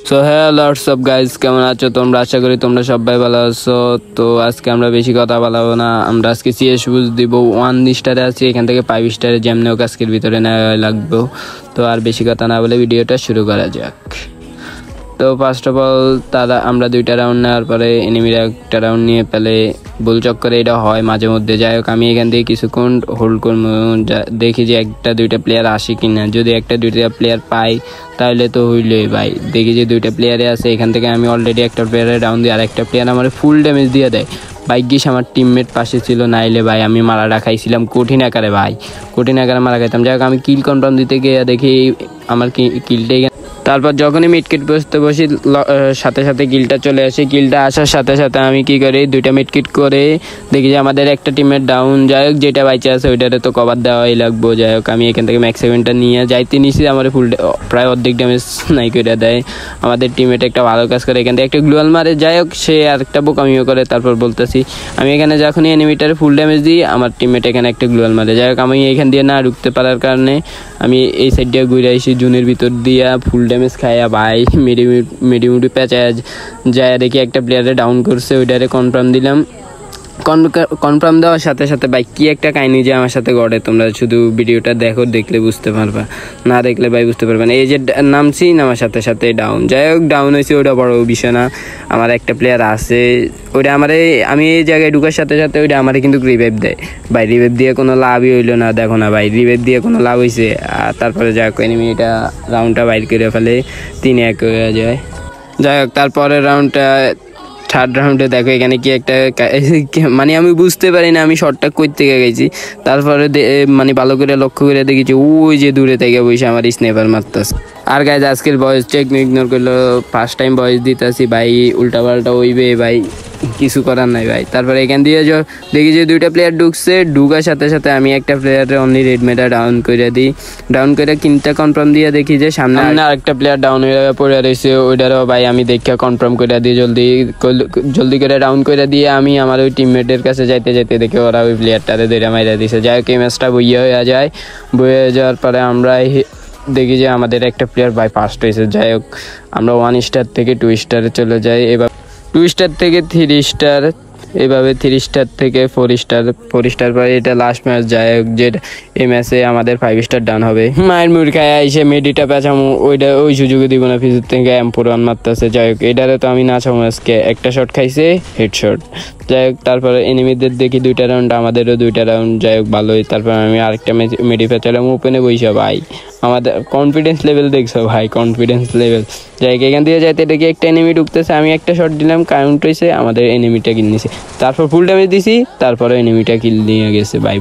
So hello WhatsApp guys, কেমন আছো তোমরা? আশা করি তোমরা সবাই ভালো আছো। তো আজকে আমরা বেশি কথা বলাবো না, আমরা আজকে সিএস বুঝ দিব 1 স্টারে আছি, এখান থেকে 5 স্টারে যেমনি হোক আজকের ভিতরে নেওয়া লাগবে। তো আর বেশি কথা না বলে ভিডিওটা শুরু করা যাক। তো ফার্স্ট অফ অল আমরা 2টা রাউন্ড নেওয়ার পরে এনিমিরা একটা রাউন্ড নিয়ে পেলে বল চক্করে এটা হয় মাঝে মধ্যে। যাই হোক আমি এখান থেকে কিছুক্ষণ হোল্ড করবো, দেখি যে 1-2টা প্লেয়ার আসে কিনা। যদি 1-2টা প্লেয়ার পাই তাহলে তো হইলই ভাই। দেখি যে 2টা প্লেয়ারে আছে, এখান থেকে আমি অলরেডি একটা প্লেয়ারে ডাউন দিই, আর একটা প্লেয়ার আমার ফুল ড্যামেজ দিয়ে দেয়। ভাগ্যিস আমার টিমমেট পাশে ছিল, নাইলে ভাই আমি মারাটা খাইছিলাম কঠিন আকারে ভাই, কঠিন আকারে মারা খাইতাম। যাই হোক আমি কিল কনফার্ম দিতে গিয়ে দেখি আমার কিলটাই, তারপর যখনই মিডকিট বসতে বসি সাথে সাথে কিলটা চলে আসে। কিলটা আসার সাথে সাথে আমি কি করি, 2টা মিডকিট করে দেখি যে আমাদের একটা টিমের ডাউন। যাই হোক যেটা বাইচে আছে ওইটাতে তো কভার দেওয়াই লাগবো। যাই হোক আমি এখান থেকে ম্যাক্স 7টা নিয়ে যাইতে নিছি, আমার ফুল প্রায় অর্ধেক ড্যামেজ নাই করে দেয়। আমাদের টিমমেট একটা ভালো কাজ করে, এখান থেকে একটা গ্লুয়াল মারে। যাই হোক সে আরেকটা বোকামিও করে। তারপর বলতেছি আমি এখানে যখনই এনিমিটারে ফুল ড্যামেজ দিই, আমার টিমমেট এখানে একটা গ্লুয়াল মারে। যাই হোক আমি এখান দিয়ে না ঢুকতে পারার কারণে আমি এই সাইড দিয়ে ঘুরে আসি, জুনের ভিতর দিয়া ফুল ড্যামেজ খাইয়া ভাই মিডিমিডি প্যাঁচায় যায়। দেখি একটা প্লেয়ারে ডাউন করছে, ওইটারে কনফার্ম দিলাম। কনফার্ম দেওয়ার সাথে সাথে ভাই কি একটা কাহিনী যে আমার সাথে ঘটে, তোমরা শুধু ভিডিওটা দেখো, দেখলে বুঝতে পারবা, না দেখলে ভাই বুঝতে পারবে না। এই যে নামছি, নামার সাথে সাথে ডাউন। যাই হোক ডাউন হয়েছে, ওটা বড় বিষয় না। আমার একটা প্লেয়ার আছে, ওইটা আমি এই জায়গায় ঢুকার সাথে সাথে ওইটা আমার কিন্তু রিভাইভ দেয় ভাই। রিভাইভ দিয়ে কোনো লাভই হইলো না, দেখো না ভাই, রিভাইভ দিয়ে কোনো লাভ হয়েছে। আর তারপরে যাই হোক এনিমিটা রাউন্ডটা বাইর করে ফেলে, 3-1 হয়ে যায়। যাই হোক তারপরের রাউন্ডটা, থার্ড রাউন্ডে দেখো এখানে কি একটা মানে আমি বুঝতে পারি না আমি শটটা কই থেকে গেছি। তারপরে মানে ভালো করে লক্ষ্য করে দেখেছি ওই যে দূরে থেকে বসে আমার স্নাইপার মারতেছে। আর গাইজ আজকের ভয়েস টেকনিক ইগনোর করলো, ফার্স্ট টাইম ভয়েস দিতেছি ভাই, উল্টাপাল্টা হইবে ভাই, কিছু করার নাই ভাই। তারপরে এখান দিয়ে দেখি যে 2টা প্লেয়ার ঢুকছে, ঢুকার সাথে সাথে আমি একটা প্লেয়ারে অনলি রেড মেটা ডাউন করে দিই। ডাউন করে কিনটা কনফার্ম দিয়ে দেখি যে সামনে আরেকটা প্লেয়ার ডাউন হয়ে পড়ে রয়েছে, ওইটারও ভাই আমি দেখে কনফার্ম করে দিই, জলদি করে ডাউন করে দিয়ে আমি আমার ওই টিমমেটের কাছে যাইতে যাইতে দেখে ওরা ওই প্লেয়ারটারে ধরে মাইরা দিছে। যাই হোক এই ম্যাচটা বইয়ে হয়ে যায়। বইয়ে যাওয়ার পরে আমরা দেখি যে আমাদের একটা প্লেয়ার বাই ফার্স্ট হয়েছে। যাই হোক আমরা 1 স্টার থেকে 2 স্টারে চলে যাই, এবার 2 স্টার থেকে 3 স্টার, এভাবে 3 স্টার থেকে 4 স্টার, 4 স্টার পরে এটা লাস্ট ম্যাচ। যাই হোক যে এই ম্যাচে আমাদের 5 স্টার ডাউন হবে। মায়ের মুড় খায় এসে মেডিটা পেঁচামো, ওই সুযোগে দিব না, ফিজুর থেকে M4 মারতেছে। যাই হোক এটারে তো আমি নাচামো আজকে, একটা শট খাইছে হেডশট। যাই হোক তারপরে এনিমিদের দেখি 2টা রাউন্ড, আমাদেরও 2টা রাউন্ড। যাই হোক ভালোই। তারপর আমি আরেকটা মেডি পেঁচালাম, ওপেনে বইসা ভাই, আমাদের কনফিডেন্স লেভেল দেখছো ভাই, কনফিডেন্স লেভেল। যাই হোক এখান দিয়ে যাইতে দেখি একটা এনিমি ঢুকতেছে, আমি একটা শট দিলাম, কাউন্ট হয়েছে, আমাদের এনিমিটা কিল নিছে। তারপর ফুল ড্যামেজ দিছি, তারপরে এনিমিটা কিল নিয়ে গেছে ভাই।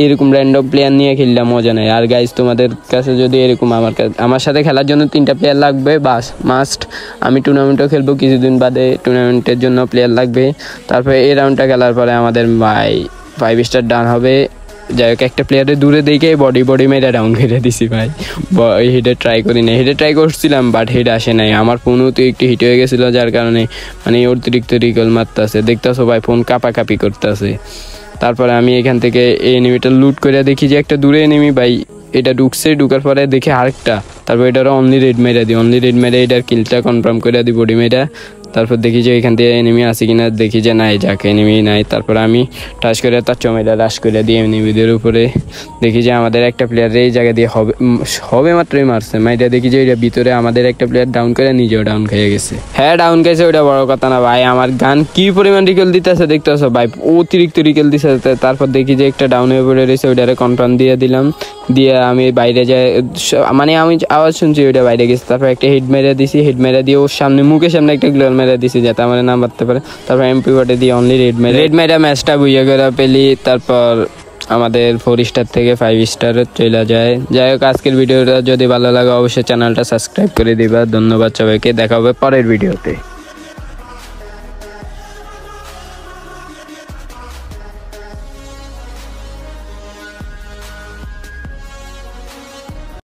এরকম র্যান্ডম প্লেয়ার নিয়ে খেললাম মজা নেই। আর গাইজ তোমাদের কাছে যদি এরকম আমার সাথে খেলার জন্য 3টা প্লেয়ার লাগবে বাস মাস্ট। আমি টুর্নামেন্টও খেলবো কিছুদিন বাদে, টুর্নামেন্টের জন্য প্লেয়ার লাগবে। তারপরে এই রাউন্ডটা খেলার পরে আমাদের ভাই 5 স্টার ডাউন হবে। যাই হোক একটা প্লেয়ারের দূরে দেখে বডি মেরে ডাউন করে দিছি ভাই। হেডে ট্রাই করি না, হেডে ট্রাই করছিলাম বাট হেড আসে নাই। আমার ফোনও তো একটু হিট হয়ে গেছিলো, যার কারণে মানে অতিরিক্ত রিকল মারতেছে, দেখতেছো ভাই ফোন কাঁপাকাঁপি করতেছে। তারপরে আমি এখান থেকে এই এনিমিটা লুট করে দেখি যে একটা দূরে এনিমি ভাই, এটা ঢুকার পরে দেখি আরেকটা। তারপর এটারও অনলি রেড মেরে এটার কিলটা কনফার্ম করে দিই বডি মেয়েটা। তারপর দেখি যে এখান থেকে এনিমি আছে কিনা, দেখি যে নাই, যাকে এনিমি নাই। তারপর আমি টাচ করে তার চমেটা রাশ করে দিই এনিমিদের উপরে। দেখি যে আমাদের একটা প্লেয়ার এই জায়গা দিয়ে হবে মাত্রই মারছে মাইটা, দেখি যে ওইটা ভিতরে আমাদের একটা প্লেয়ার ডাউন করে নিজেও ডাউন খেয়ে গেছে। হ্যাঁ ডাউন খেয়েছে, ওইটা বড় কথা না ভাই। আমার গান কি পরিমাণ রিকেল দিতেছে দেখতেছো ভাই, অতিরিক্ত রিকেল দিতেছে। তারপর দেখি যে একটা ডাউন হয়ে পড়ে রয়েছে, ওইটারে কনফার্ম দিয়ে দিলাম, দিয়ে আমি বাইরে যাই, মানে আমি আওয়াজ শুনছি ওইটা বাইরে গেছে। তারপর একটা হেড মেরে দিছি, হেড মেরে দিয়ে ওর সামনে মুখের সামনে একটা গ্লোয়াল মেরে দিছি যাতে আমার না মারতে পারে। তারপর MP40 দিয়ে অনলি রেড মেরে ম্যাচটা বুইয়া করে পেলি। তারপর আমাদের 4 স্টার থেকে 5 স্টার চলে যায়। যাই হোক আজকের ভিডিওটা যদি ভালো লাগে অবশ্যই চ্যানেলটা সাবস্ক্রাইব করে দিবা। ধন্যবাদ সবাইকে, দেখা হবে পরের ভিডিওতে।